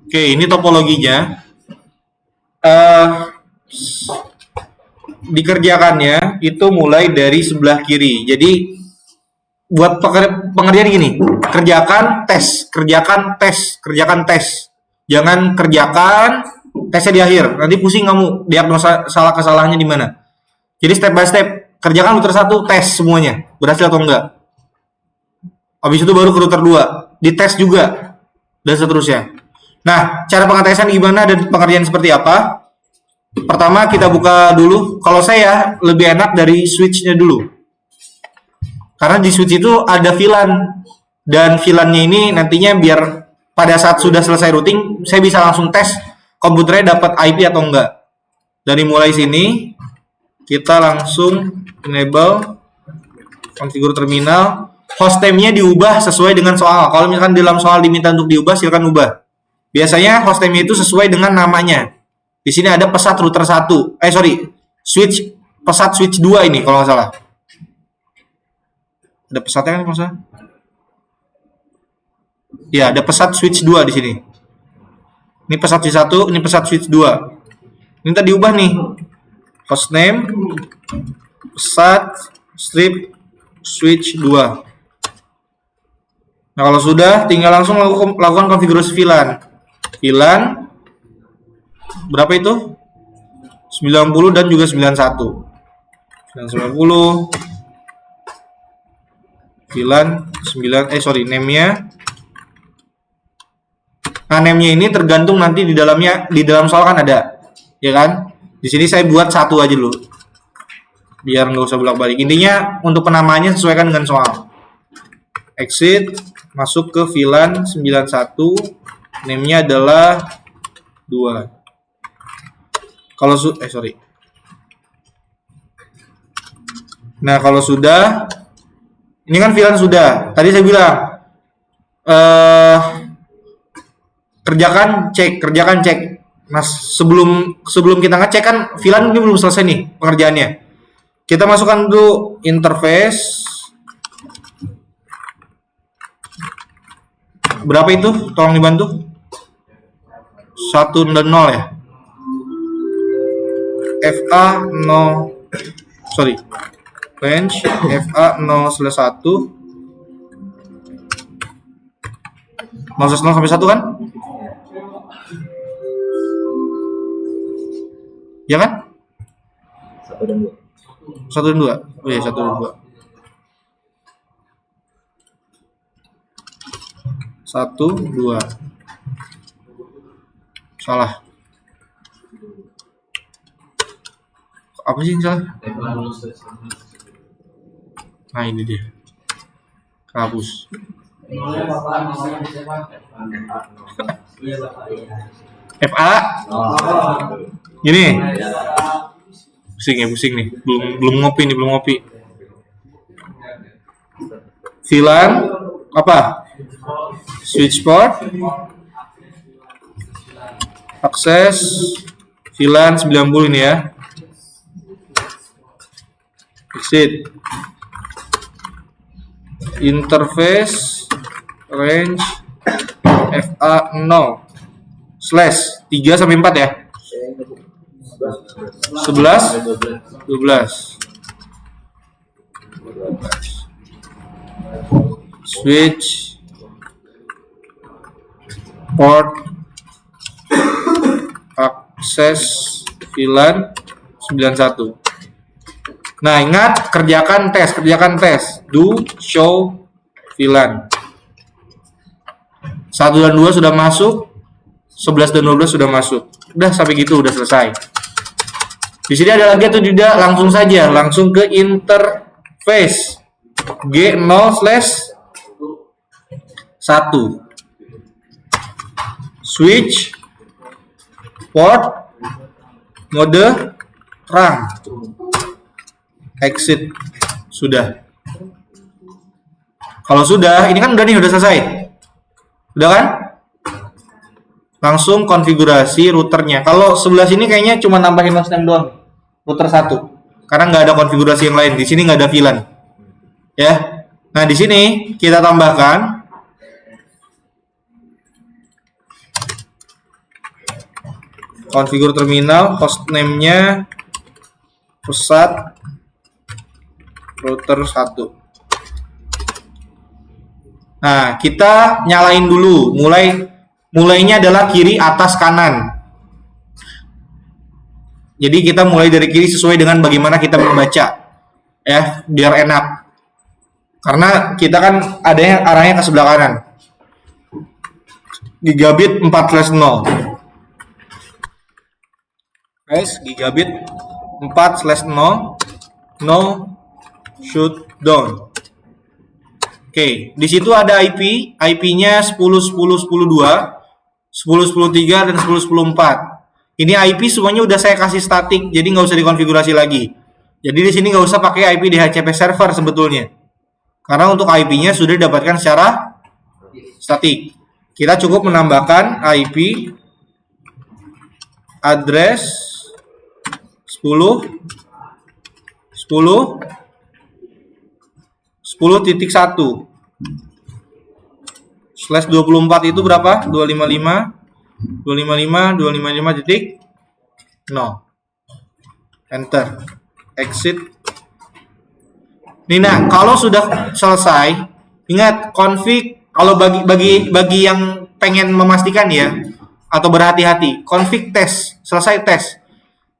Oke, ini topologinya. Eh, dikerjakannya itu mulai dari sebelah kiri. Jadi buat pengerjaan gini, kerjakan tes, kerjakan tes, kerjakan tes. Jangan kerjakan tesnya di akhir. Nanti pusing kamu diagnosa salah kesalahannya di mana. Jadi step by step, kerjakan router 1, tes semuanya, berhasil atau enggak. Habis itu baru ke router 2, dites juga dan seterusnya. Nah, cara pengetesan gimana dan pengerjaan seperti apa? Pertama kita buka dulu. Kalau saya lebih enak dari switch-nya dulu. Karena di switch itu ada VLAN, dan VLAN-nya ini nantinya biar pada saat sudah selesai routing saya bisa langsung tes komputernya dapat IP atau enggak. Dari mulai sini kita langsung enable konfigur terminal. Hostname-nya diubah sesuai dengan soal. Kalau misalkan dalam soal diminta untuk diubah, silakan ubah. Biasanya hostname itu sesuai dengan namanya. Di sini ada pesat router 1. Switch pesat switch 2 ini kalau nggak salah. Ada pesatnya kan maksudnya? Ya, ada pesat switch 2 di sini. Ini pesat switch 1, ini pesat switch 2. Ini tadi diubah nih. Hostname pesat strip switch 2. Nah, kalau sudah tinggal langsung lakukan konfigurasi VLAN. VLAN berapa itu? 90 dan juga 91. 90 VLAN 9 name-nya. Nah, name-nya ini tergantung nanti di dalam soal kan ada. Ya kan? Di sini saya buat satu aja dulu. Biar nggak usah bolak-balik. Intinya untuk penamaannya sesuaikan dengan soal. Exit, masuk ke VLAN 91. Name-nya adalah 2. Kalau Nah, kalau sudah, ini kan VLAN sudah. Tadi saya bilang kerjakan cek. Mas, sebelum kita ngecek kan VLAN ini belum selesai nih pengerjaannya. Kita masukkan dulu interface. Berapa itu? Tolong dibantu. 1 dan 0 ya. Range FA0/1 0/0 sampai 1 kan? Ya kan? 1 dan 2. 1 dan 2. Oh iya, 1 dan 2. 1, 2. Salah. Apa sih yang salah? Nah, ini dia. Kabus. FA. Gini. Pusing nih. Belum ngopi. VLAN apa? Switch port. Akses VLAN 90 ini ya. Exit. Interface range FA0 /3 sampai 4 ya. 11 12 switch port akses VLAN 91. Nah, ingat kerjakan tes. Do show VLAN. 1 dan 2 sudah masuk, 11 dan 12 sudah masuk. Udah sampai gitu, udah selesai. Di sini ada lagi atau tidak? Langsung ke interface G0/1 switch port mode run. Exit. Sudah. Kalau sudah, ini kan udah selesai. Udah kan? Langsung konfigurasi routernya. Kalau sebelah sini kayaknya cuma nambahin hostname doang. Router 1. Karena nggak ada konfigurasi yang lain. Di sini nggak ada VLAN. Ya. Nah, di sini kita tambahkan Konfigur terminal, hostname-nya pusat router 1. Nah, kita nyalain dulu. Mulainya adalah kiri atas kanan. Jadi kita mulai dari kiri sesuai dengan bagaimana kita membaca. Ya, biar enak. Karena kita kan ada yang arahnya ke sebelah kanan. Gigabit 4/0. Guys, gigabit 4/0 no shutdown. Oke, di situ ada IP-nya 10.10.10.2, 10.10.3 dan 10.10.4. Ini IP semuanya udah saya kasih statik, jadi nggak usah dikonfigurasi lagi. Jadi di sini nggak usah pakai IP DHCP server sebetulnya, karena untuk IP-nya sudah didapatkan secara statik. Kita cukup menambahkan IP address 10.10.1/24 itu berapa? 255.255.255.0. Enter. Exit. Nih, nah, kalau sudah selesai, ingat config. Kalau bagi yang pengen memastikan ya, atau berhati-hati, config tes, selesai tes.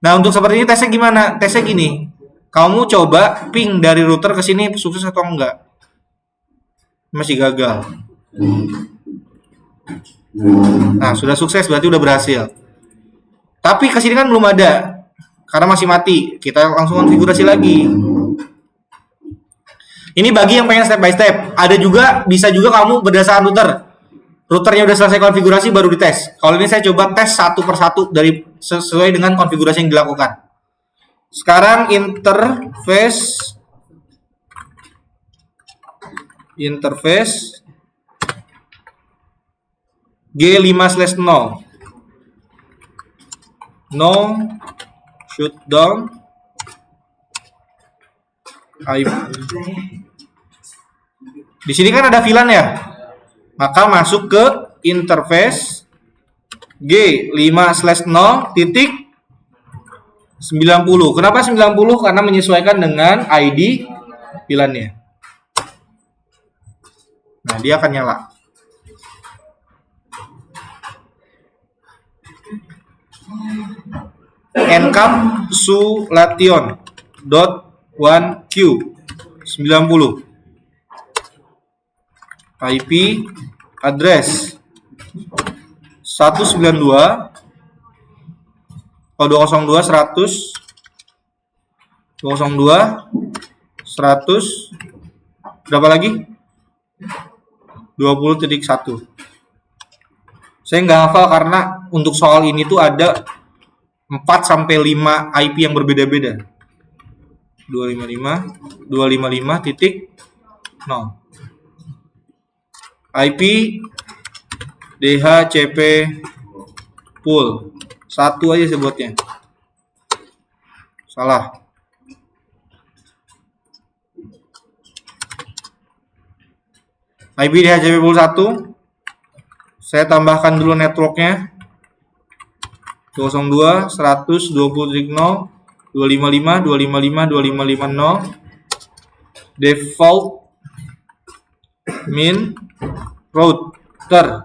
Nah, untuk seperti ini tesnya gimana? Tesnya gini. Kamu coba ping dari router ke sini sukses atau enggak? Masih gagal. Nah, sudah sukses berarti udah berhasil. Tapi ke sini kan belum ada. Karena masih mati. Kita langsung konfigurasi lagi. Ini bagi yang pengen step by step. Ada juga, bisa juga kamu berdasarkan router. Routernya udah selesai konfigurasi baru dites. Kalau ini saya coba tes satu per satu dari sesuai dengan konfigurasi yang dilakukan. Sekarang interface G5/0 no shutdown IP. Di sini kan ada VLAN ya, maka masuk ke interface G5/0.90. Kenapa 90? Karena menyesuaikan dengan ID VLAN-nya. Nah, dia akan nyala. encapsulation.1q 90. IP address 192 kalau 202 100 202 100 berapa lagi? 20.1. Saya nggak hafal karena untuk soal ini tuh ada 4-5 IP yang berbeda-beda. 255.0 IP DHCP pool 1 aja sebutnya. Salah. IP DHCP pool 1. Saya tambahkan dulu networknya. 202 100 20.0 255 255 2550 default min router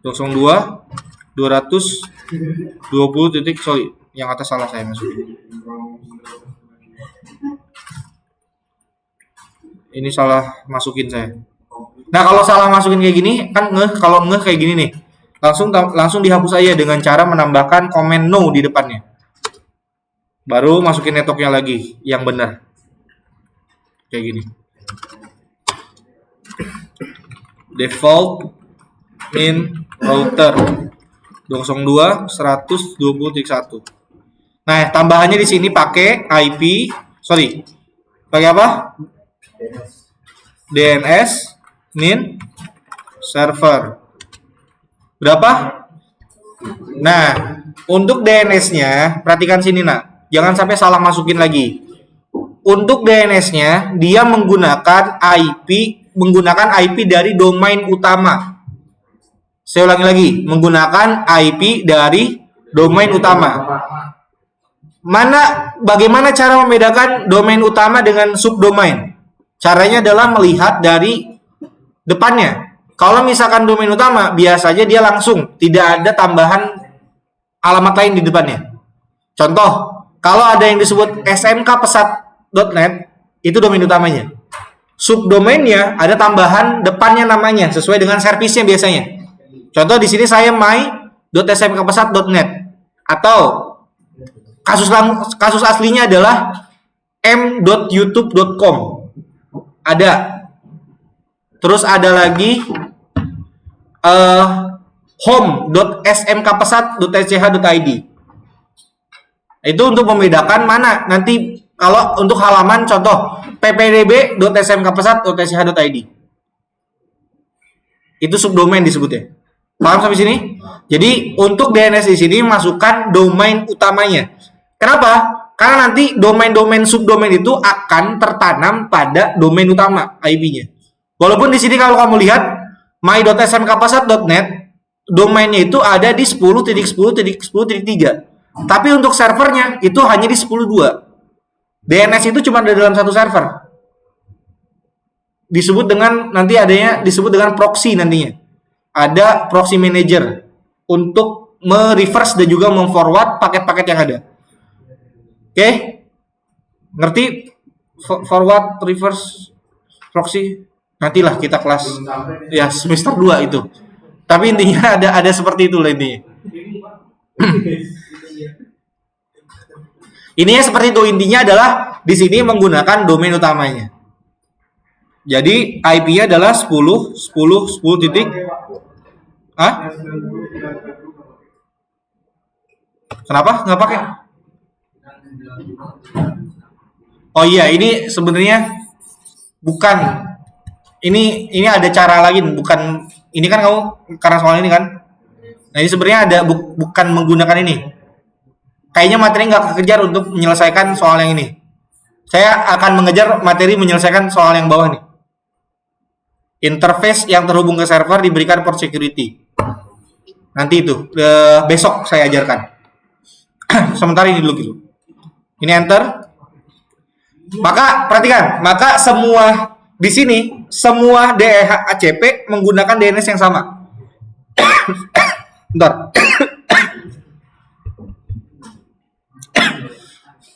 02 220 titik, sorry yang atas salah saya masukin, ini salah masukin saya. Nah, kalau salah masukin kayak gini kan kalau kayak gini nih langsung dihapus aja dengan cara menambahkan komen no di depannya. Baru masukin networknya lagi yang benar. Kayak gini. Default min router 202 120.1. Nah, tambahannya di sini pakai IP, pakai apa? DNS min server. Berapa? Nah, untuk DNS-nya, perhatikan sini nak, jangan sampai salah masukin lagi. Untuk DNS-nya, dia menggunakan IP dari domain utama. Saya ulangi lagi, menggunakan IP dari domain utama. Bagaimana cara membedakan domain utama dengan subdomain? Caranya adalah melihat dari depannya. Kalau misalkan domain utama, biasanya dia langsung, tidak ada tambahan alamat lain di depannya. Contoh, kalau ada yang disebut smkpesat.net, itu domain utamanya. Subdomainnya ada tambahan depannya namanya sesuai dengan servisnya biasanya. Contoh di sini saya my.smkpesat.net, atau kasus aslinya adalah m.youtube.com. Ada. Terus ada lagi home.smkpesat.sch.id. Itu untuk membedakan mana nanti kalau untuk halaman contoh ppdb.smkpesat.sch.id. Itu subdomain disebutnya. Paham sampai sini? Jadi untuk DNS di sini masukkan domain utamanya. Kenapa? Karena nanti domain-domain subdomain itu akan tertanam pada domain utama IP-nya. Walaupun di sini kalau kamu lihat my.smkpesat.net, domainnya itu ada di 10.10.10.3. Tapi untuk servernya itu hanya di 10.2. DNS itu cuma ada dalam satu server. Disebut dengan disebut dengan proxy nantinya. Ada proxy manager untuk mereverse dan juga memforward paket-paket yang ada. Oke? Ngerti? Forward, reverse, proxy. Nantilah kita kelas ya semester 2 itu. Tapi intinya ada seperti itu lah intinya. Ininya seperti itu, intinya adalah di sini menggunakan domain utamanya. Jadi IP-nya adalah 10 titik. Hah? Kenapa? Nggak pakai? Oh iya, ini sebenarnya bukan. Ini ada cara lagi, bukan. Ini kan kamu karena soal ini kan. Nah ini sebenarnya ada bukan menggunakan ini. Kayaknya materi nggak kekejar untuk menyelesaikan soal yang ini. Saya akan mengejar materi menyelesaikan soal yang bawah nih. Interface yang terhubung ke server diberikan port security. Nanti itu besok saya ajarkan. Sementara ini dulu gitu. Ini enter. Maka perhatikan, maka semua di sini semua DHCP menggunakan DNS yang sama. Bentar.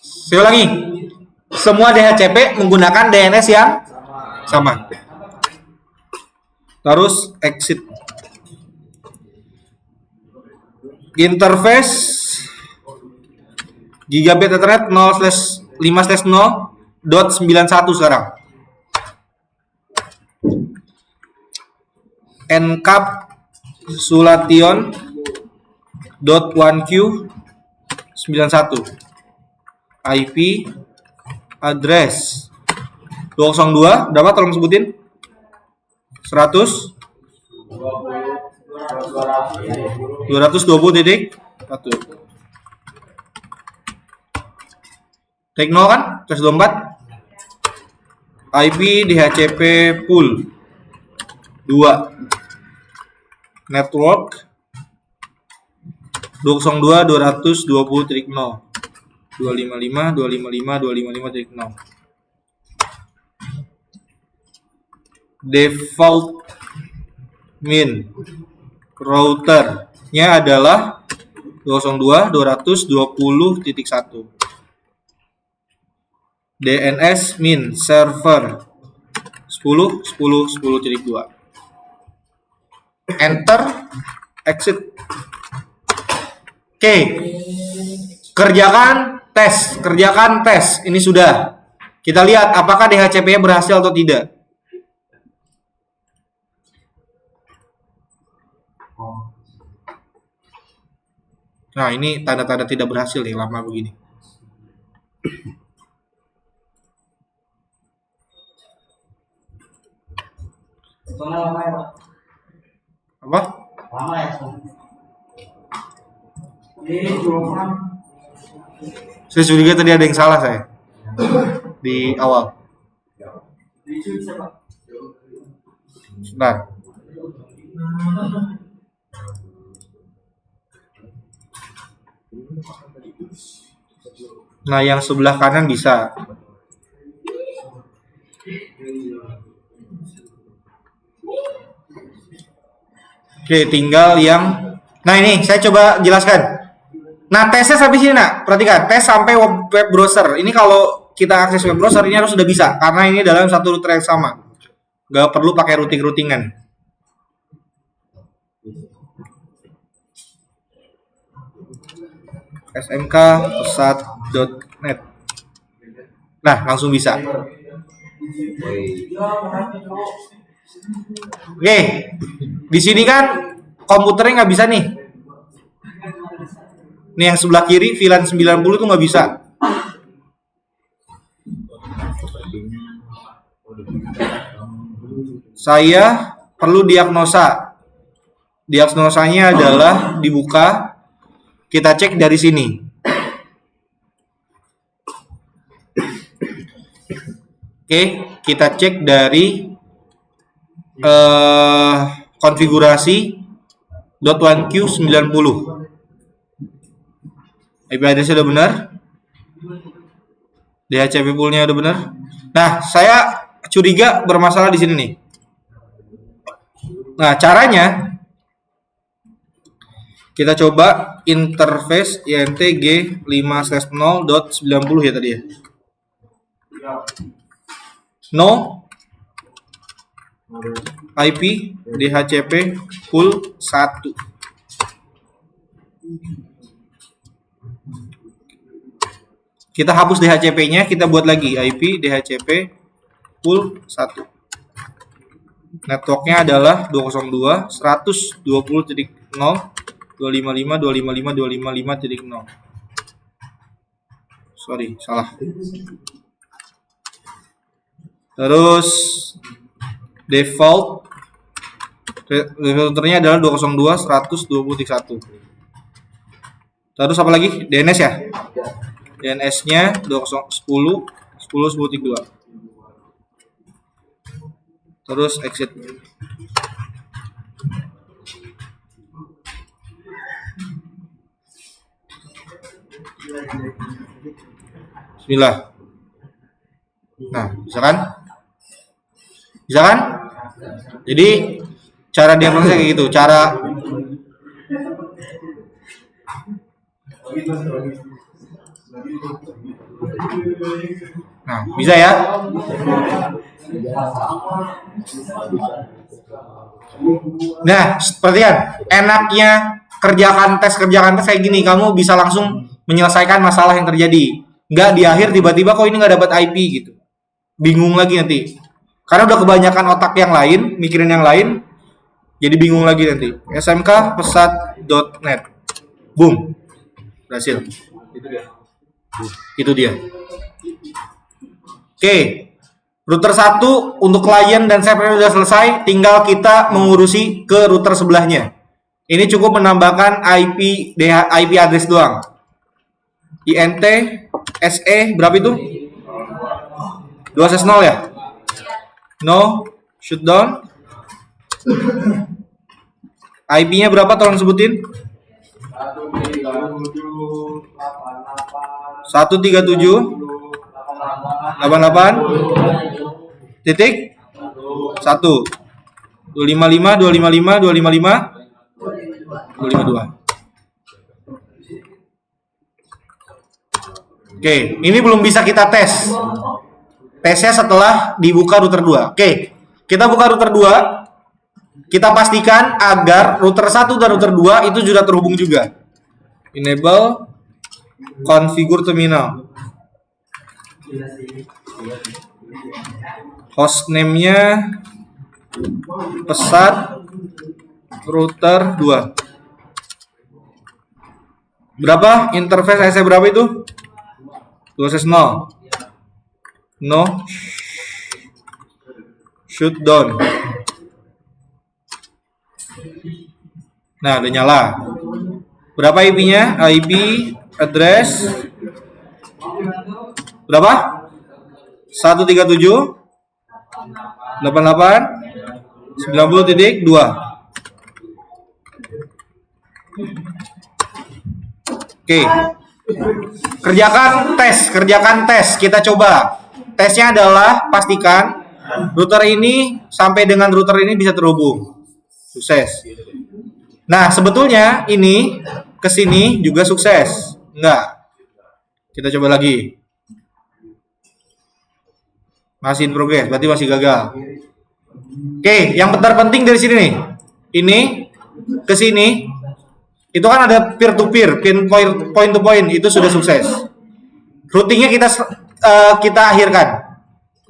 Saya ulangi. Semua DHCP menggunakan DNS yang sama. Terus exit. Interface gigabit Ethernet 0/5/0.91 sekarang. encapsulation.1q91 IP address 202 berapa tolong sebutin? 100 220 titik 1 Tekno kan? 124 IP DHCP pool 2 network 202 220 titik 0 255 255 255 titik 0 default min routernya adalah 202 220.1 DNS min server 10 10 10.2 enter exit. Oke. Kerjakan tes ini sudah. Kita lihat apakah DHCP-nya berhasil atau tidak. Nah, ini tanda-tanda tidak berhasil nih, lama begini. Apa? Lama ya, saya curiga tadi ada yang salah saya di awal. Sebentar. Nah, yang sebelah kanan bisa. Oke, tinggal yang... Nah, ini saya coba jelaskan. Nah, tesnya sampai sini, nak. Perhatikan, tes sampai web browser. Ini kalau kita akses web browser, ini harus sudah bisa. Karena ini dalam satu router yang sama. Nggak perlu pakai routing-routingan. smk.pesat.net. Nah, langsung bisa. Oke, di sini kan komputernya nggak bisa nih. Nih yang sebelah kiri VLAN 90 tuh nggak bisa. Saya perlu diagnosa. Diagnosanya adalah dibuka. Kita cek dari sini. Oke, kita cek dari konfigurasi .1q90. IP address udah benar. DHCP poolnya udah benar. Nah, saya curiga bermasalah di sini nih. Nah, caranya kita coba interface intg 5/0.90 ya tadi ya. No IP DHCP pool 1. Kita hapus DHCP-nya, kita buat lagi IP DHCP pool 1. Networknya adalah 202 120.0 255 255 255.0. Sorry, salah. Terus default routernya adalah 202 120.1. Terus apa lagi? DNS ya? DNS-nya 10.10.10.2. Terus exit. Bismillah. Nah, bisa kan? Bisa kan? Jadi cara diagnosisnya kayak gitu. Cara Nah, bisa ya? Nah, perhatikan, enaknya kerjakan tes kayak gini, kamu bisa langsung menyelesaikan masalah yang terjadi. Nggak di akhir tiba-tiba kok ini nggak dapat IP gitu. Bingung lagi nanti. Karena udah kebanyakan otak yang lain, mikirin yang lain, jadi bingung lagi nanti. smk.pesat.net. Boom. Berhasil. Itu dia. Oke. Router 1 untuk klien dan server sudah selesai, tinggal kita mengurusi ke router sebelahnya. Ini cukup menambahkan IP address doang. INT SE berapa itu? 2/0 ya? No shutdown. IP-nya berapa tolong sebutin? 137 88 titik 1 255 255 255 252. Oke, ini belum bisa kita tes. Tesnya setelah dibuka router 2. Oke, kita buka router 2. Kita pastikan agar router 1 dan router 2 itu sudah terhubung juga. Enable configure terminal. Hostname-nya pesat router 2. Berapa? Interface IC berapa itu? 2/0. No shutdown. Nah, udah nyala. Berapa IP-nya? IP address berapa? 137 88 90.2. Oke. Kerjakan tes. Kita coba. Tesnya adalah pastikan router ini sampai dengan router ini bisa terhubung. Sukses. Nah, sebetulnya ini ke sini juga sukses. Enggak. Kita coba lagi. Masih in progress, berarti masih gagal. Oke, yang terpenting dari sini nih. Ini ke sini itu kan ada peer to peer, point to point, itu sudah sukses. Routingnya kita akhirkan.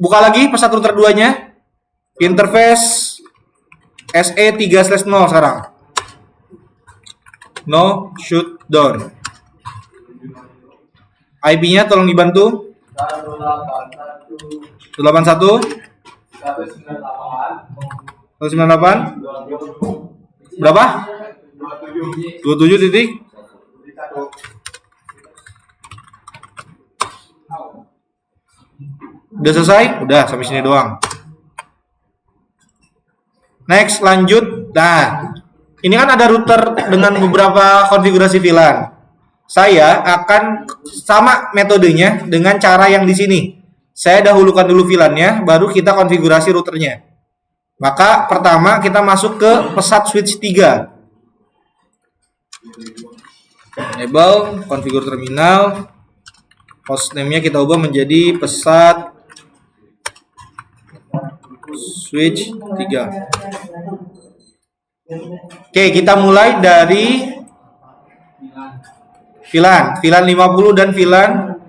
Buka lagi pesat router 2-nya. Interface SE3/0 sekarang. No shutdown. IP-nya tolong dibantu. 181 198 berapa? 27 titik. Udah selesai? Udah, sampai sini doang. Next, lanjut. Nah, ini kan ada router dengan beberapa konfigurasi VLAN. Saya akan sama metodenya dengan cara yang di sini. Saya dahulukan dulu VLAN-nya, baru kita konfigurasi routernya. Maka pertama kita masuk ke pesat switch 3. Enable, konfigur terminal. Hostname-nya kita ubah menjadi pesat switch 3. Oke, kita mulai dari VLAN 50 dan VLAN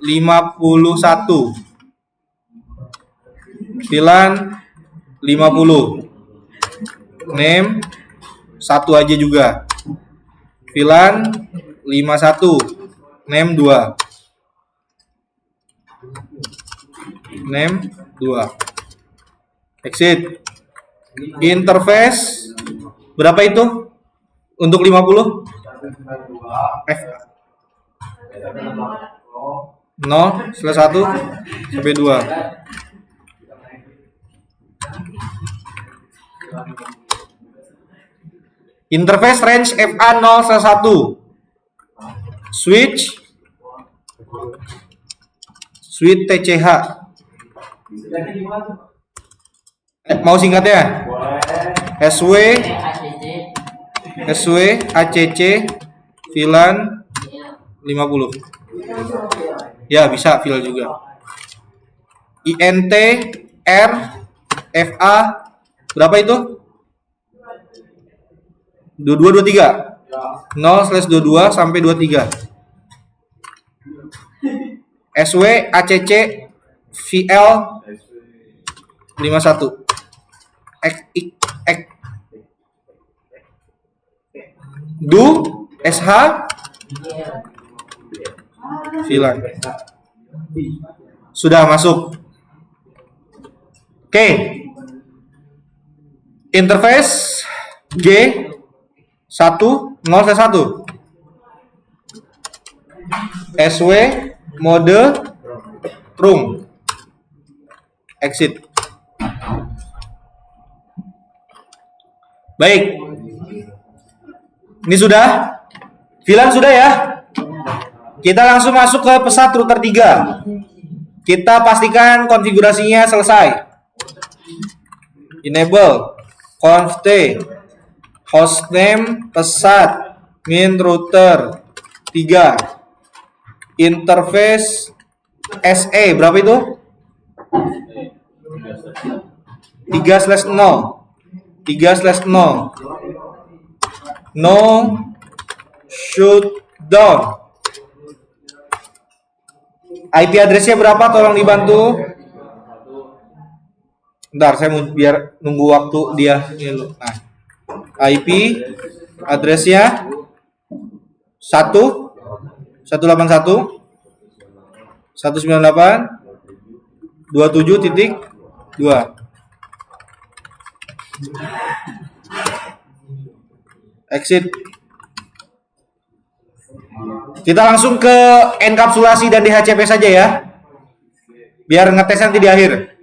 51. VLAN 50. Name 1 aja juga. VLAN 51. Name 2. Name 2. Exit. Interface berapa itu? Untuk 50? F 0/1 sampai 2. Interface range FA 0/1. Switch TCH. Mau singkatnya? SW ACC VLAN 50. Ya, bisa VLAN juga. INT R FA berapa itu? 2223. 0/22 sampai 23. SW ACC VL 51. Du SH VLAN. Sudah masuk. Oke. Interface G 1 0/1. SW mode room. Exit. Baik. Ini sudah. VLAN sudah ya. Kita langsung masuk ke pesat router 3. Kita pastikan konfigurasinya selesai. Enable conf t hostname pesat min router 3. Interface SE berapa itu? 3/0. 3/0. No shutdown. IP address-nya berapa? Tolong dibantu. Bentar, saya mau biar nunggu waktu dia. Nah, IP address-nya 191 198 27.2. Exit. Kita langsung ke enkapsulasi dan DHCP saja ya. Biar ngetes nanti di akhir.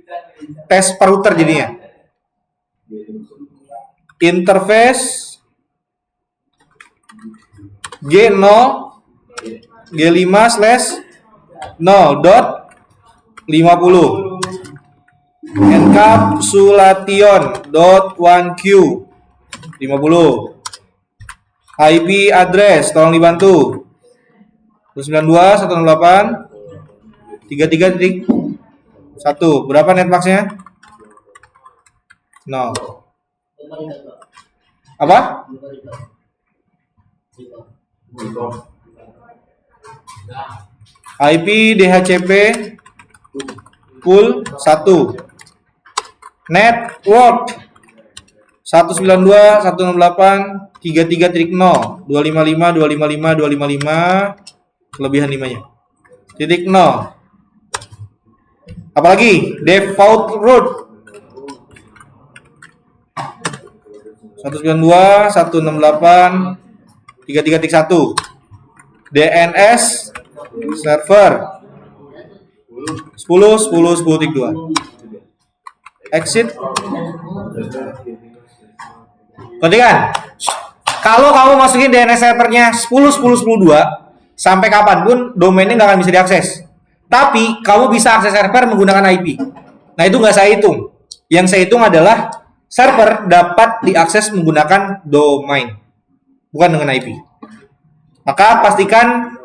Tes per router jadinya. Interface G0 G5/0.50 encapsulation.1q 50. IP address tolong dibantu 192.168.33.1. Berapa netmaxnya? 0. Apa? IP DHCP pool 1. Network 192.168.33.0 255.255.255 kelebihan 5-nya. Titik 0. Apalagi default root 192.168.33.1 DNS server 10.10.10.2 exit. Perhatikan, kalau kamu masukin DNS servernya 10.10.10.2 sampai kapanpun domainnya nggak akan bisa diakses. Tapi kamu bisa akses server menggunakan IP. Nah itu nggak saya hitung. Yang saya hitung adalah server dapat diakses menggunakan domain, bukan dengan IP. Maka pastikan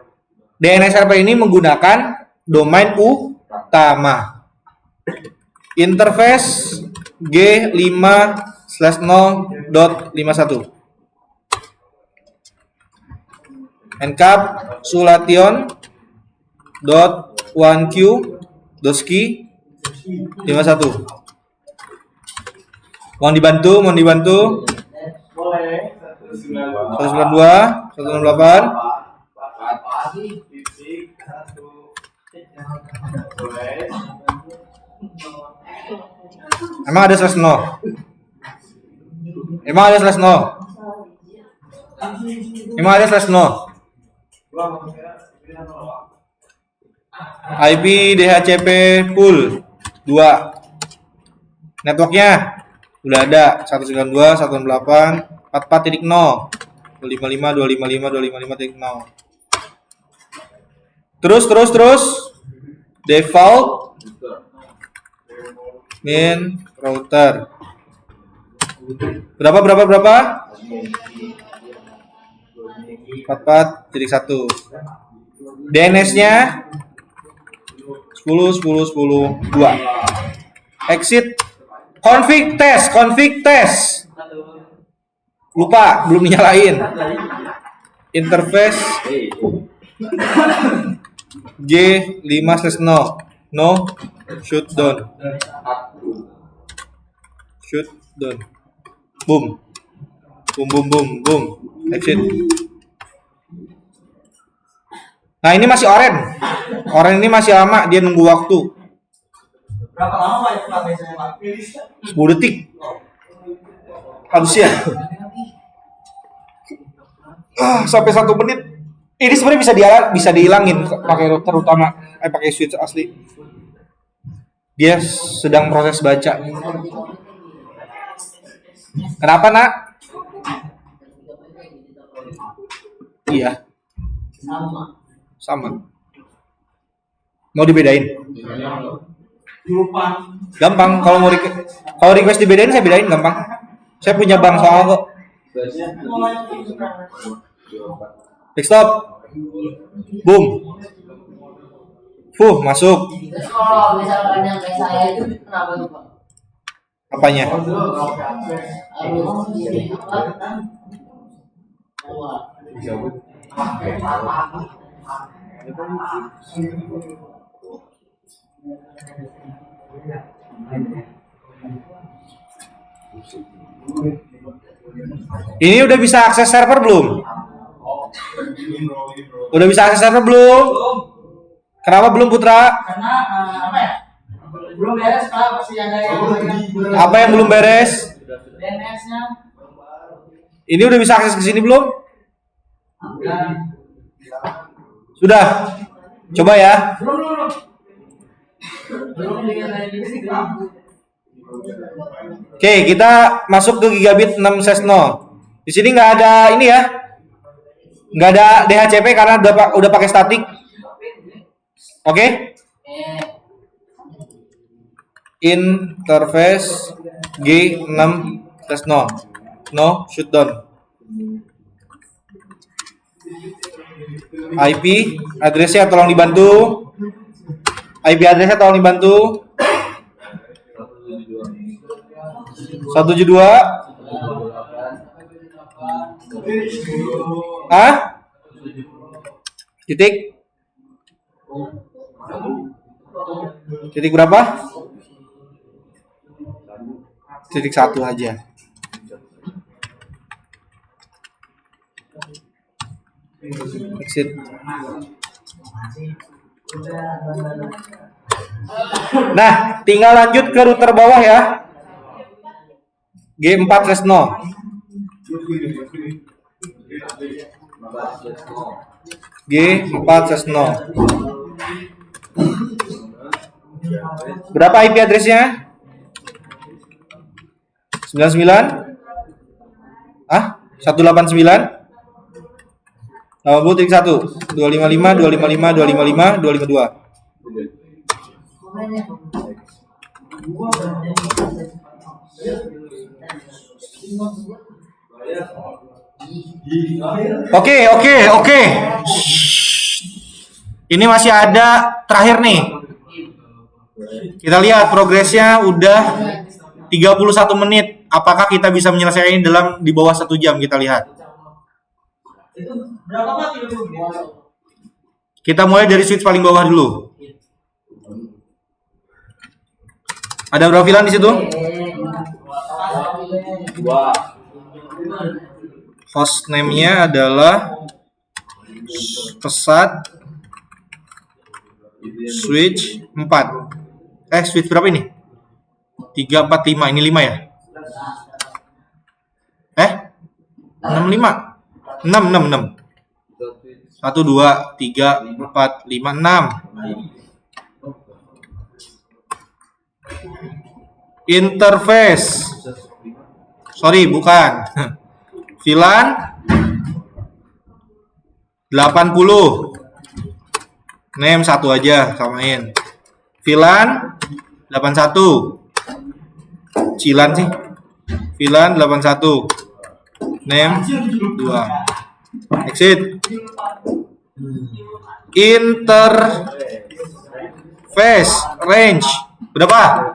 DNS server ini menggunakan domain utama. Interface G5/0.51 encapsulation.1q doski 51. Mohon dibantu. 192, 168. Emang ada slash no? IP DHCP pool 2. Networknya udah ada 192.168.44.0 255.255.255.0. Terus default main router berapa 44.1 DNS-nya 10.10.10.2 exit. Config test lupa belum nyalain. Interface G5/0 no shutdown. Boom exit. Nah ini masih oren ini masih lama, dia nunggu waktu. Berapa lama Pak itu Pak biasanya Pak? 10 detik. Harusnya sampai 1 menit. Ini sebenarnya bisa dihilangin pakai router utama, pakai switch asli. Dia sedang proses baca. Kenapa nak? Iya. Sama. Mau dibedain? Gampang. Kalau request dibedain saya bedain gampang. Saya punya bank soal kok. Desktop. Boom. Masuk. Terus kalau misalkan yang kayak saya itu kenapa tuh Pak? Apanya? Ini udah bisa akses server belum? Udah bisa akses server belum? Kenapa belum Putra? Karena apa ya? Belum beres Pak, pasti ada yang Apa yang belum beres? DNS-nya. Ini udah bisa akses ke sini belum? Sudah. Coba ya. Belum dilihat dari sini. Oke, kita masuk ke gigabit 6/0. Di sini nggak ada ini ya. Nggak ada DHCP karena udah pakai statik. Oke? Interface G6 test no. No shutdown. IP addressnya tolong dibantu. IP addressnya tolong dibantu. 172. Ah? Titik? Titik berapa? Titik 1 aja. Exit. Nah, tinggal lanjut ke router bawah ya. G4 Resno. G4 Resno. Berapa IP addressnya? 99? Ah? 189? 80.1 255 255 255 252. Oke. Ini masih ada terakhir nih. Kita lihat progresnya udah 31 menit. Apakah kita bisa menyelesaikan ini di bawah 1 jam? Kita lihat. Kita mulai dari switch paling bawah dulu. Ada berapa VLAN di situ? Host name-nya adalah pesat switch 4. Switch berapa ini? 3, 4, 5. Ini 5 ya? 65. 6. 1, 2, 3, 4, 5, 6. Interface. Sorry, bukan. VLAN 80. Name 1 aja, samain. VLAN 81. Cilan sih. VLAN 81. Name 2. Exit. Interface range berapa?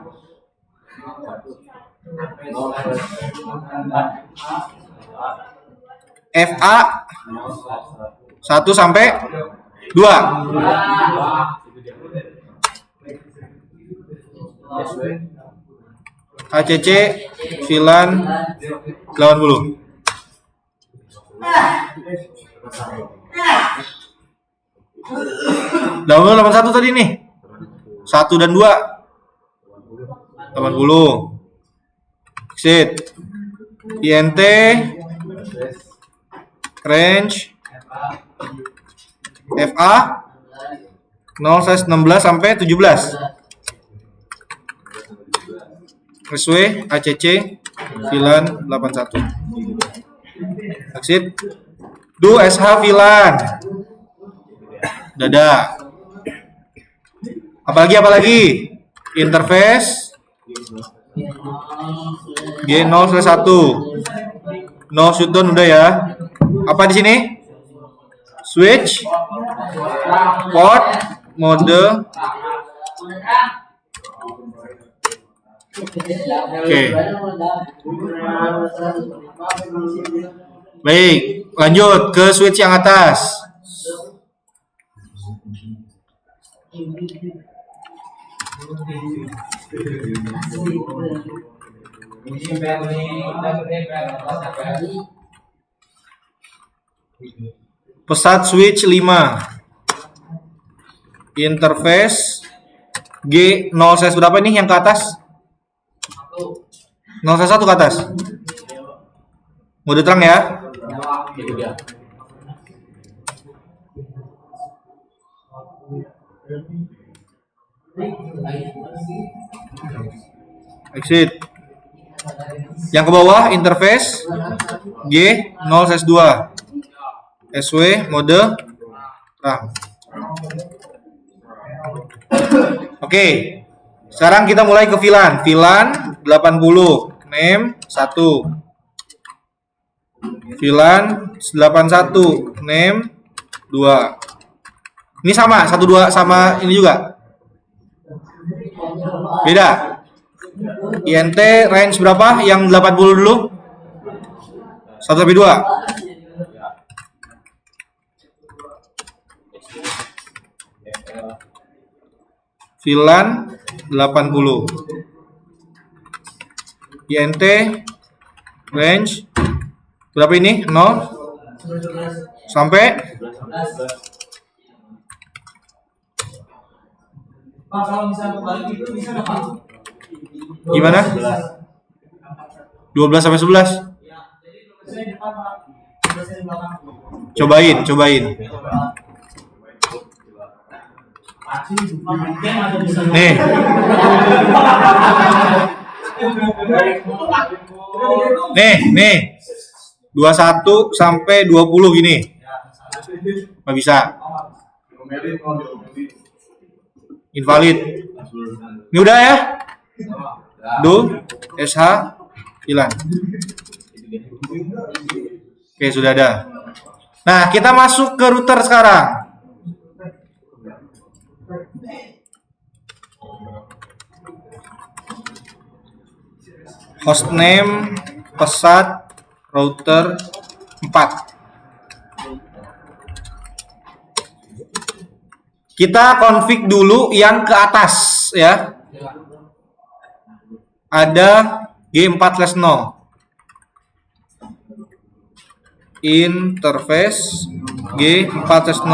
FA 1 sampai 2. ACC VLAN 80. Download 81 tadi nih. 1 dan 2. 80. Exit. INT range FA 0/16 sampai 17. SW ACC VLAN 81. Exit. Do SH VLAN. Dada. Apalagi? Interface G0/1. No shutdown udah ya. Apa di sini? Switch port mode. Oke. Baik, lanjut ke switch yang atas. Pesat switch 5. Interface G0/1 berapa nih yang ke atas? 0/1 ke atas. Mode terang ya. Exit. Yang ke bawah interface G0/2. SW mode RAM. Oke. Sekarang kita mulai ke VLAN. VLAN 80, name 1. VLAN 81, name 2. Ini sama, 12 sama ini juga. Beda. INT range berapa? Yang 80 dulu. 1 sampai 2. VLAN 80. INT range berapa ini? 0 sampai Pak, kalau misalnya kebalik itu bisa nggak Pak? gimana? 12 sampai 11. Ya, jadi 12-nya di depan Pak, 12-nya di belakang. Cobain. Nih. Nih. 21 sampai 20 gini. Nggak bisa. Invalid. Ini udah ya? SH hilang. Oke, sudah ada. Nah, kita masuk ke router sekarang. Hostname pesat router 4. Kita config dulu yang ke atas ya. Ada G4/0. Interface G4/0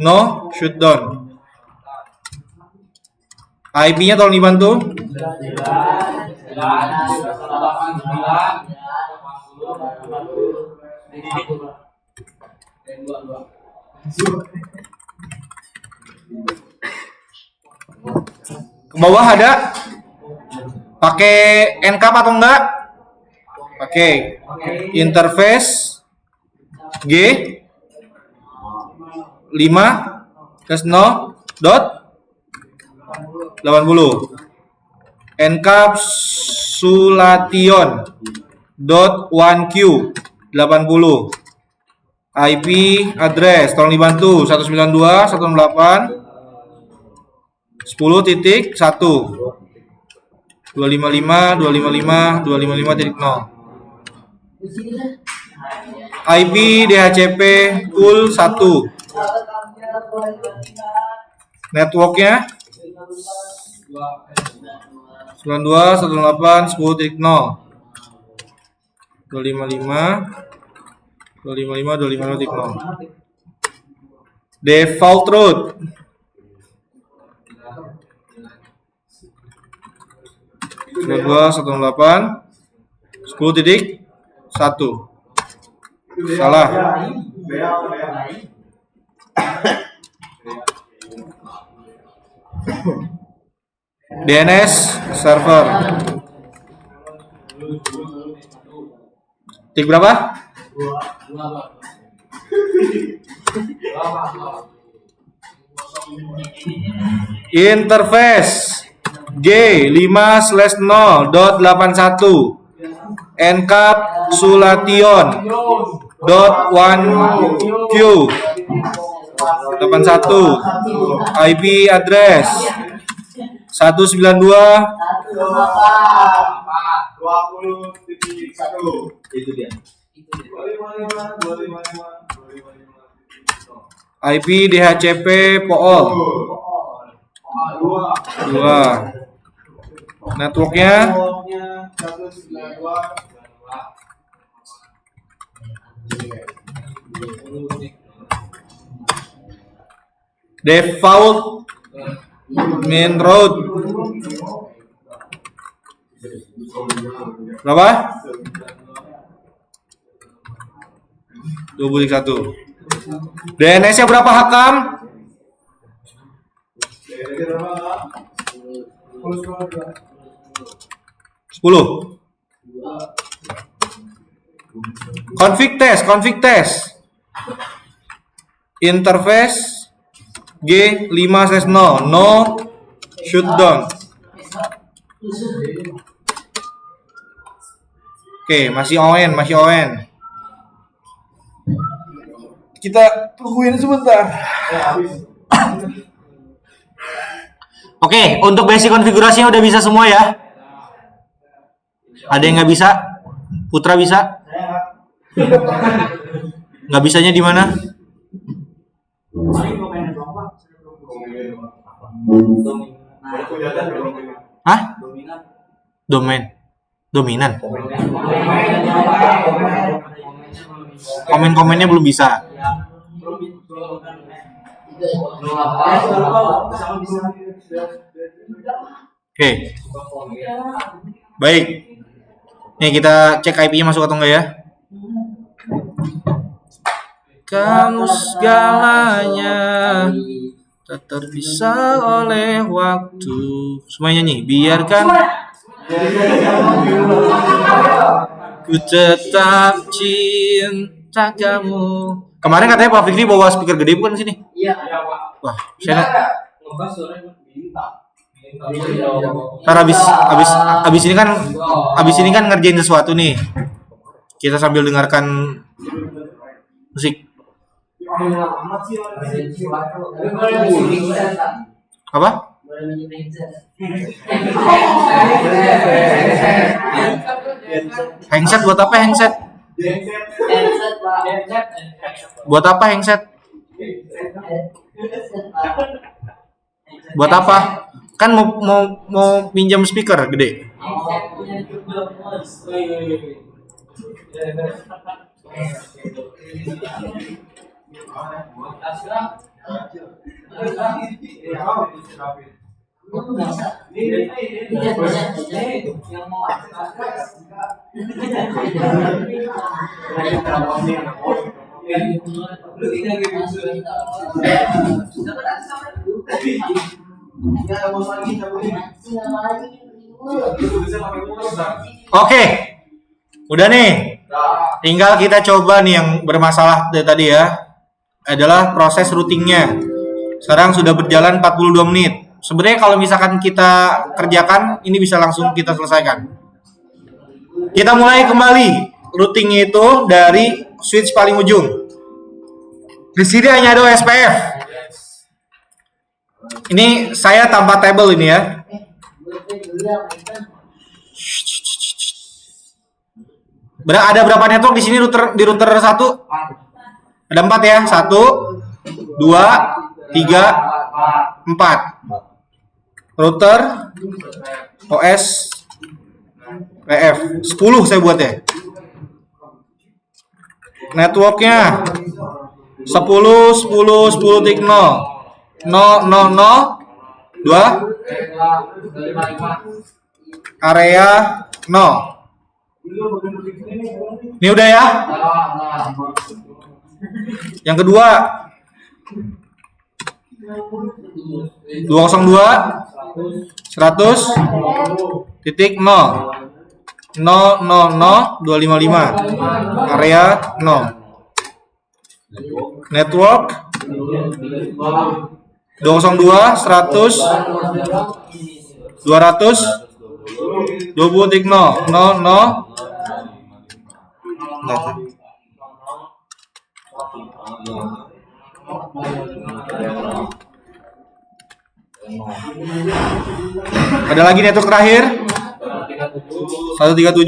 no shutdown. IP-nya tolong dibantu. Ke bawah ada pakai encap atau enggak? Pakai. Interface G 5/0.80 encapsulation .1q 80 IP address tolong dibantu 192.168.10.1 255.255.255.0 IP DHCP pool 1. Networknya 92.168.10.0 255.255.255.0 Default root 92.168.10.1 salah. DNS server tik berapa? Interface G5/0.81 encapsulation .1q 81 IP address 192.20.1 Itu dia. IP DHCP POL 2. Networknya default main road berapa? 21. DNS nya berapa Hakam? 10. Config test Interface G5/0 no shutdown. Oke, masih on. Kita tungguin sebentar. Oke, untuk basic konfigurasinya udah bisa semua ya. Ada yang nggak bisa? Putra bisa? Nggak bisanya di mana? Hah? Dominan. Komen-komennya belum bisa. Oke. Baik. Nih kita cek IP-nya masuk atau enggak ya. Kamu segalanya tak terpisah oleh waktu. Semuanya nyanyi. Biarkan ku tetap cinta kamu. Kemarin katanya Pak Fikri bawa speaker gede bukan sini? Iya. Wah, saya ntar abis ini kan ngerjain sesuatu nih. Kita sambil dengarkan musik. Apa? Handset buat apa handset? Buat apa handset? Buat apa? Kan mau pinjam speaker gede. Oke, udah nih. Tinggal kita coba nih yang bermasalah dari tadi ya. Adalah proses routingnya. Sekarang sudah berjalan 42 menit. Sebenarnya kalau misalkan kita kerjakan, ini bisa langsung kita selesaikan. Kita mulai kembali. Routingnya itu dari switch paling ujung. Di sini hanya ada SPF. Ini saya tanpa table ini ya. Ada berapa network di sini di router 1? Ada 4 ya. 1, 2, 3, 4. Router OS PF 10 saya buat ya. Networknya 10 10 10 0 0 0 0 2 area 0. Ini udah ya. Yang kedua 202 100.0 000 255 area 0. Network 202 100 200 20.0 00. Ada lagi network terakhir 137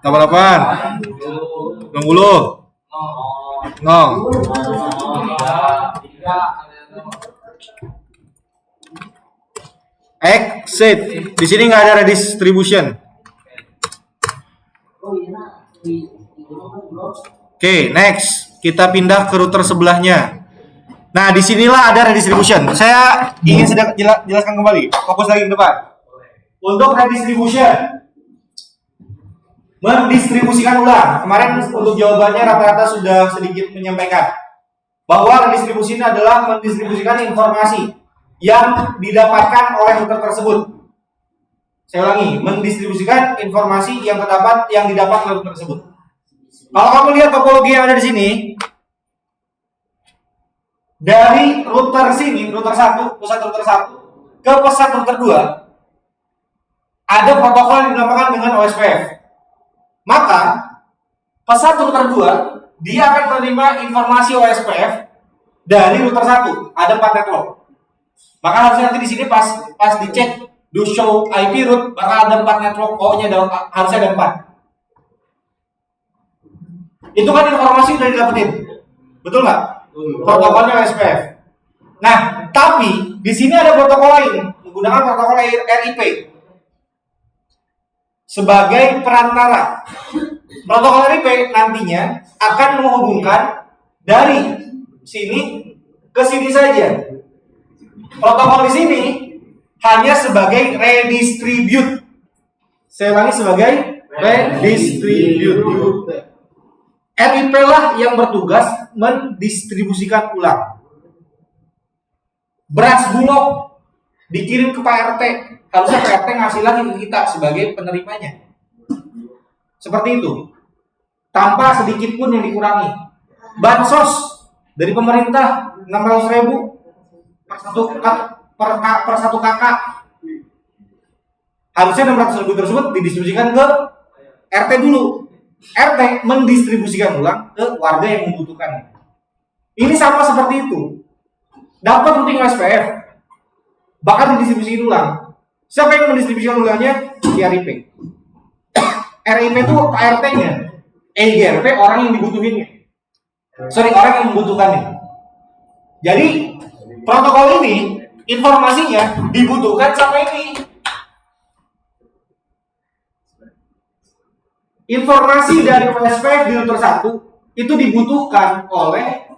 88 90 0. Exit. Di sini nggak ada redistribution. Oke, next kita pindah ke router sebelahnya. Nah, disinilah ada redistribution. Saya ingin sedang jelaskan kembali. Fokus lagi ke depan. Untuk redistribution, mendistribusikan ulang. Kemarin untuk jawabannya rata-rata sudah sedikit menyampaikan bahwa redistribusi ini adalah mendistribusikan informasi yang didapatkan oleh router tersebut. Saya ulangi, mendistribusikan informasi yang didapat oleh router tersebut. Kalau kamu lihat topologi yang ada di sini, dari router sini, router 1, pusat router 1 ke pusat router 2, ada protokol yang dinamakan dengan OSPF. Maka pusat router 2 dia akan menerima informasi OSPF dari router 1. Ada 4 network. Maka harusnya nanti di sini pas dicek do show IP route, maka ada 4 network, O-nya harusnya ada 4. Itu kan informasi udah didapetin. Betul nggak? Protokolnya OSPF. Nah, tapi di sini ada protokol lain menggunakan protokol RIP sebagai perantara. Protokol RIP nantinya akan menghubungkan dari sini ke sini saja. Protokol di sini hanya sebagai redistribute. Saya ulangi, sebagai redistribute. RIP lah yang bertugas mendistribusikan ulang. Beras Bulog dikirim ke Pak RT, harusnya Pak RT ngasih lagi ke kita sebagai penerimanya. Seperti itu. Tanpa sedikit pun yang dikurangi. Bansos dari pemerintah 600.000 per satu kakak. Harusnya 600.000 tersebut didistribusikan ke RT dulu. RT mendistribusikan ulang ke warga yang membutuhkan. Ini sama seperti itu. Dapat routing OSPF, bahkan didistribusikan ulang. Siapa yang mendistribusikan ulangnya? RIP. RIP itu RT-nya. EGRP orang yang dibutuhinnya. Orang yang membutuhkannya. Jadi protokol ini informasinya dibutuhkan sama ini. Informasi dari OSPF di router 1 itu dibutuhkan oleh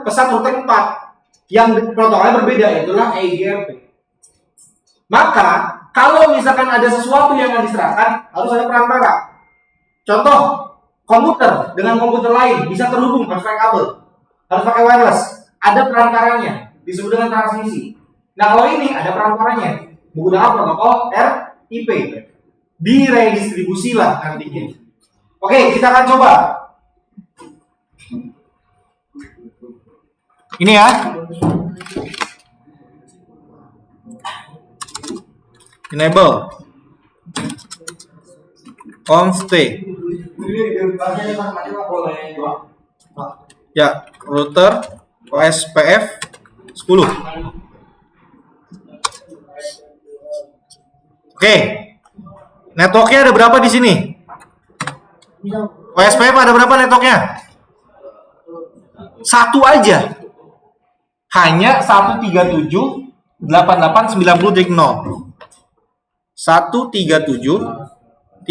pesat router 4 yang protokolnya berbeda, itulah EIGRP. Maka kalau misalkan ada sesuatu yang akan diserahkan, harus ada perantara. Contoh, komputer dengan komputer lain bisa terhubung, harus pakai kabel, harus pakai wireless, ada perantaranya, disebut dengan transmisi. Nah, kalau ini ada perantaranya menggunakan protokol RIP. Diredistribusi lah nantinya. Oke, kita akan coba. Ini ya. Enable on stay. Ya, router OSPF 10. Oke. Networknya ada berapa di sini? OSPF ada berapa networknya? Satu aja. Hanya 137.88.90.0. 137.88.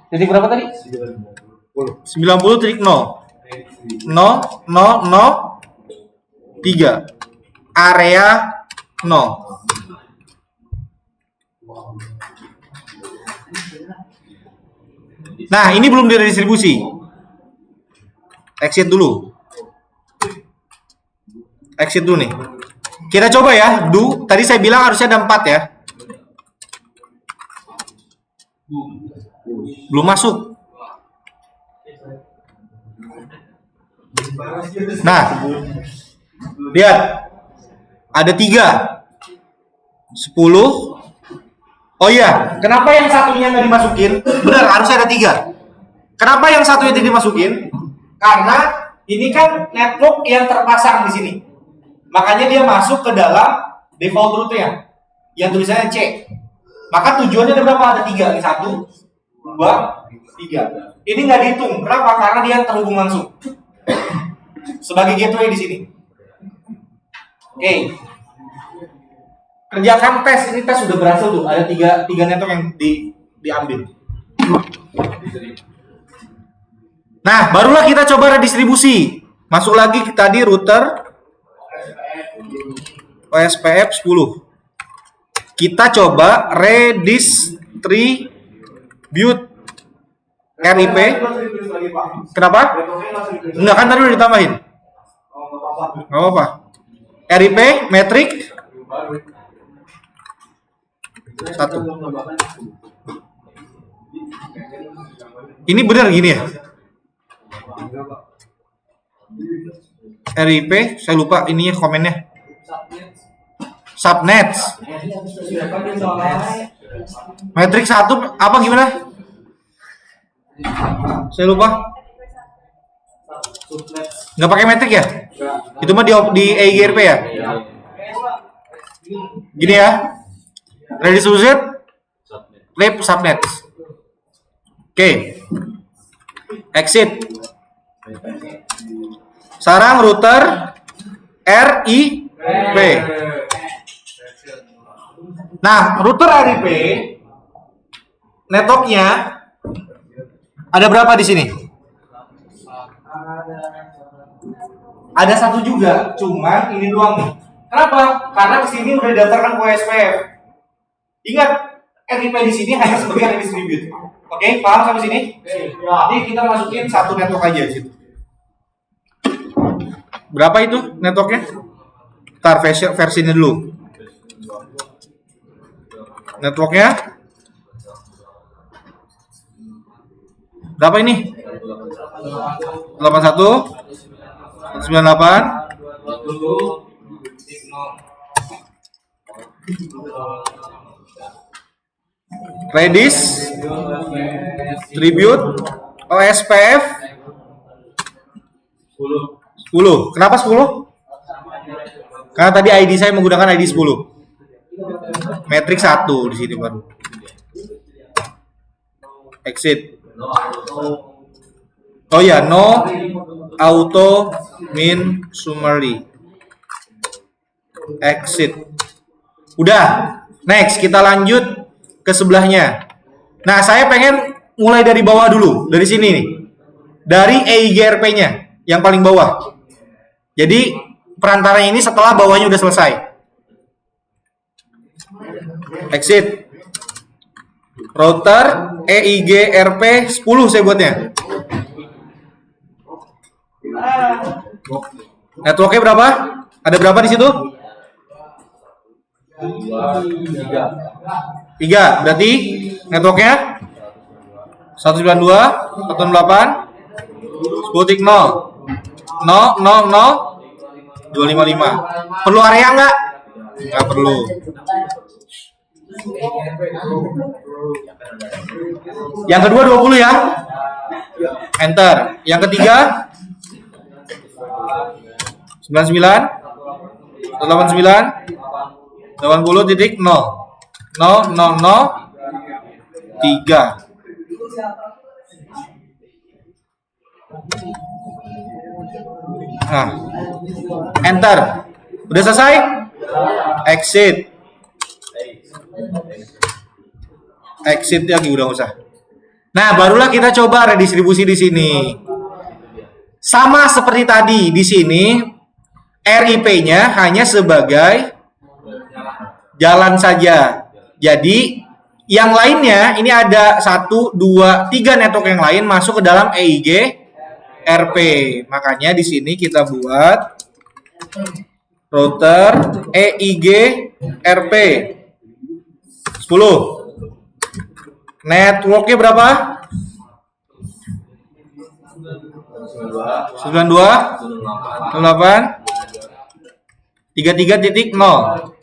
Titik berapa tadi? 90.0. 0.0.0.3. Area 0. Nah, ini belum diredistribusi. Exit dulu. Exit dulu nih. Kita coba ya. Tadi saya bilang harusnya ada 4 ya. Belum masuk. Nah, lihat. Ada 3. 10. Oh iya, kenapa yang satunya nggak dimasukin? Benar, harusnya ada 3. Kenapa yang satunya tidak dimasukin? Karena ini kan network yang terpasang di sini. Makanya dia masuk ke dalam default route-nya yang tulisannya C. Maka tujuannya ada berapa? Ada 3. Ini 1, 2, 3. Ini nggak dihitung. Kenapa? Karena dia terhubung langsung sebagai gateway di sini. Oke. Kerjakan tes, ini tes sudah berhasil tuh, ada 3 network yang diambil. Nah, barulah kita coba redistribusi. Masuk lagi tadi router OSPF 10. Kita coba redistribute RIP. Kenapa? Enggak, kan tadi udah ditambahin. Nggak apa-apa. RIP, metrik 1. Ini benar gini ya? RIP, saya lupa ininya komennya. Subnets. Matrix 1 apa gimana? Saya lupa. Nggak pakai matrix ya? Itu mah di EIGRP ya? Gini ya. Ready to use Lab subnets. Oke. Exit. Sarang router RIP. Nah, router RIP networknya ada berapa di sini? Ada satu juga, cuman ini doang nih. Kenapa? Karena di sini udah didaftarkan ke OSPF. Ingat, RIP di sini hanya sebagai redistribute. Oke, paham sampai sini? Jadi kita masukin satu network aja di situ. Berapa itu networknya? Ntar versinya dulu. Networknya berapa ini? 81 98 Redis Tribute OSPF 10. Kenapa 10? Karena tadi ID saya menggunakan ID 10. Matrix 1 di sini baru. Exit. Oh ya, no auto min summary. Exit. Udah. Next, kita lanjut ke sebelahnya. Nah, saya pengen mulai dari bawah dulu, dari sini nih. Dari EIGRP-nya yang paling bawah. Jadi, perantaranya ini setelah bawahnya udah selesai. Exit. Router EIGRP 10 saya buatnya. Networknya berapa? Ada berapa di situ? 3. Berarti networknya 192, 128, 10 tik 0, 0, 0, 0, 255. Perlu area nggak? Nggak perlu. Yang kedua 20 ya. Enter. Yang ketiga 99 89 80 titik 0 0 0 0 3. Nah, enter. Udah selesai? Exit. Exit lagi udah usah. Nah, barulah kita coba redistribusi di sini. Sama seperti tadi di sini, RIP-nya hanya sebagai jalan saja. Jadi yang lainnya ini ada 1, 2, 3 network yang lain masuk ke dalam EIGRP. Makanya di sini kita buat router EIGRP 10. Networknya berapa? 92 98 33.0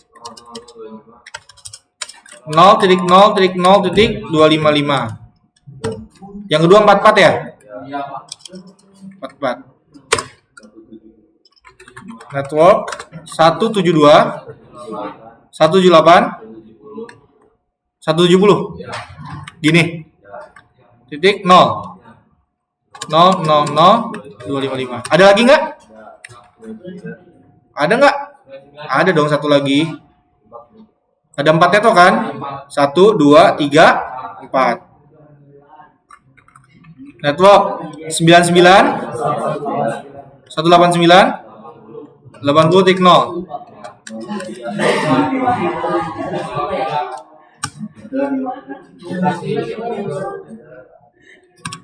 0.0.0.255. Yang kedua 44 ya? 44. Network 172 178 170. Gini. Titik 0 0 0 0 255. Ada lagi nggak? Ada nggak? Ada dong satu lagi. Ada 4 network kan? 1, 2, 3, 4. Network 99 189 80.0.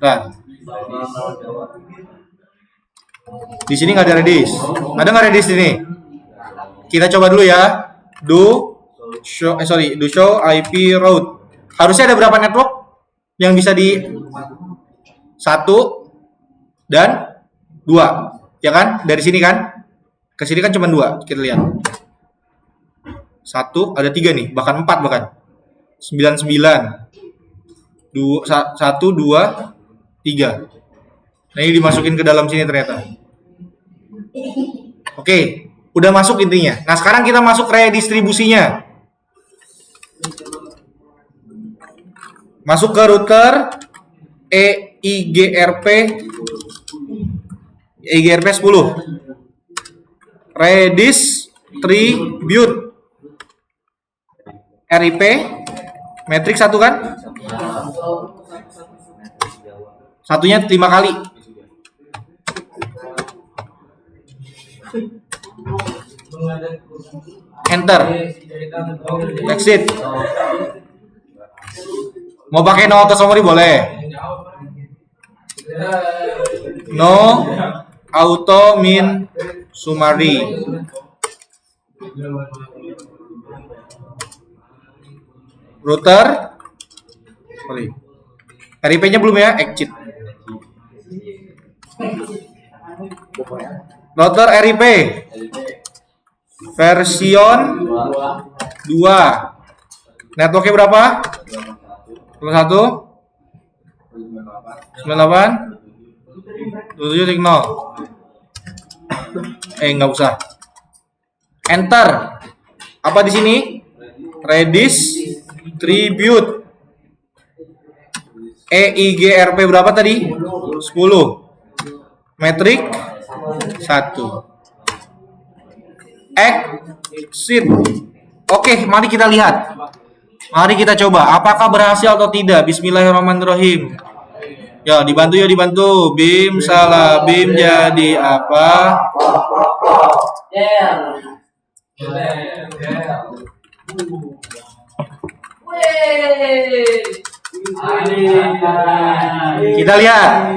Nah, di sini nggak ada Redis. Ada nggak Redis ini? Kita coba dulu ya. Do show IP route. Harusnya ada berapa network yang bisa di 1 dan 2. Ya kan? Dari sini kan? Ke sini kan cuma 2. Kita lihat. 1, ada 3 nih, bahkan 4 bahkan. 99. 1, 2, 3. Nah, ini dimasukin ke dalam sini ternyata. Oke, udah masuk intinya. Nah, sekarang kita masuk redistribusinya. Masuk ke router EIGRP 10. Redistribute RIP matrix 1 kan? Satunya 5 kali. Enter. Exit. Mau pakai no auto summary boleh. No auto min summary. Router. Sorry. RIP-nya belum ya, exit. Router RIP version 2. Networknya berapa? 1 98 77.0. Nggak usah. Enter. Apa di sini? Redistribute EIGRP berapa tadi? 10. Metrik 1. Exit. Oke, mari kita lihat. Mari kita coba apakah berhasil atau tidak. Bismillahirrahmanirrahim. Ya, dibantu ya, dibantu. Bim salah, bim jadi apa? Kita lihat.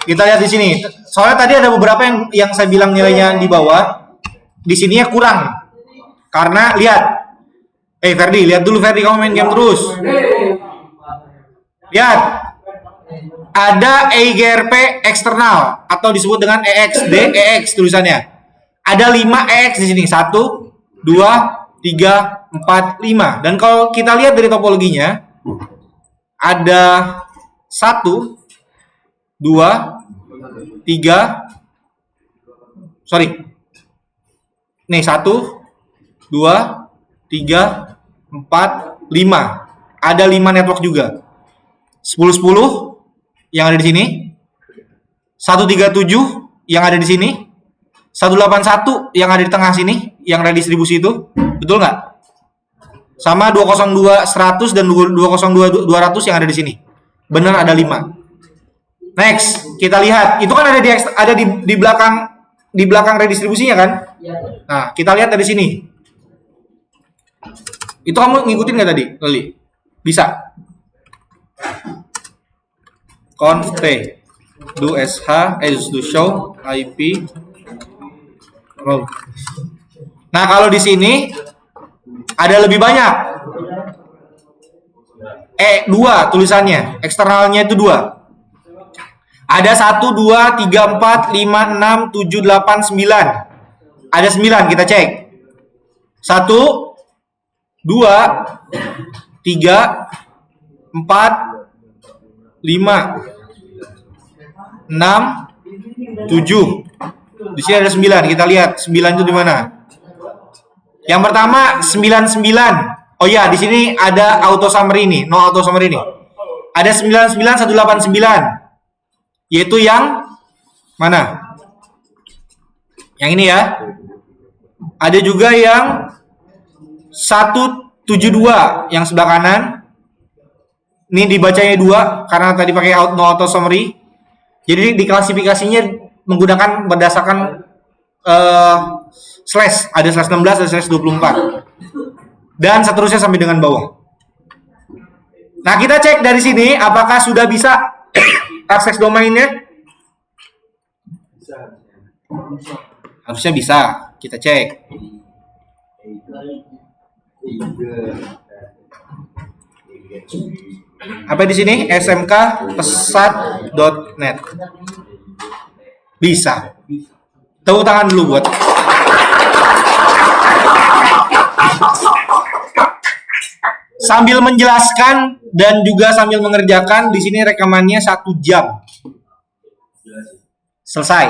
Kita lihat di sini. Soalnya tadi ada beberapa yang saya bilang nilainya di bawah. Di sininya kurang. Karena lihat. Ferdi, lihat dulu Ferdi, kamu main game terus. Lihat. Ada EIGRP eksternal atau disebut dengan EX tulisannya. Ada 5 EX di sini. 1 2 3 4 5. Dan kalau kita lihat dari topologinya ada 1 2 3 sorry. Nih 1 2 3 4 5. Ada 5 network juga. 10 yang ada di sini. 137 yang ada di sini. 181 yang ada di tengah sini, yang redistribusi itu. Betul nggak? Sama 202 100 dan 202 200 yang ada di sini. Benar ada 5. Next, kita lihat. Itu kan ada di belakang redistribusinya kan? Nah, kita lihat dari sini. Itu kamu ngikutin nggak tadi, Leli? Bisa. Conf T do sh do show IP. Nah, kalau di sini ada lebih banyak. 2 tulisannya, eksternalnya itu 2. Ada 1 2 3 4 5 6 7 8 9. Ada 9, kita cek. 1 2 3 4 5 6 7. Di sini ada 9. Kita lihat 9 itu di mana? Yang pertama 99. Oh ya, di sini ada auto summary ini, no auto summary ini. Ada 99189. Yaitu yang mana? Yang ini ya. Ada juga yang 172 yang sebelah kanan. Ini dibacanya 2 karena tadi pakai no auto summary. Jadi diklasifikasinya menggunakan berdasarkan slash. Ada slash 16, ada slash 24. Dan seterusnya sampai dengan bawah. Nah, kita cek dari sini apakah sudah bisa akses domainnya. Harusnya bisa. Kita cek. Apa di sini? smkpesat.net. Bisa. Tepuk tangan dulu buat. Sambil menjelaskan dan juga sambil mengerjakan, di sini rekamannya 1 jam. Selesai.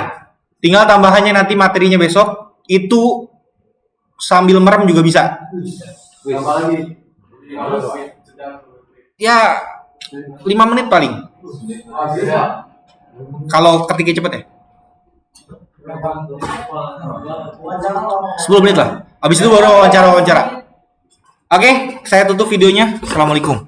Tinggal tambahannya nanti materinya besok. Itu sambil merem juga bisa. Ya 5 menit paling. Kalau ketiknya cepet ya. 10 menit lah. Habis itu baru wawancara. Oke, saya tutup videonya. Assalamualaikum.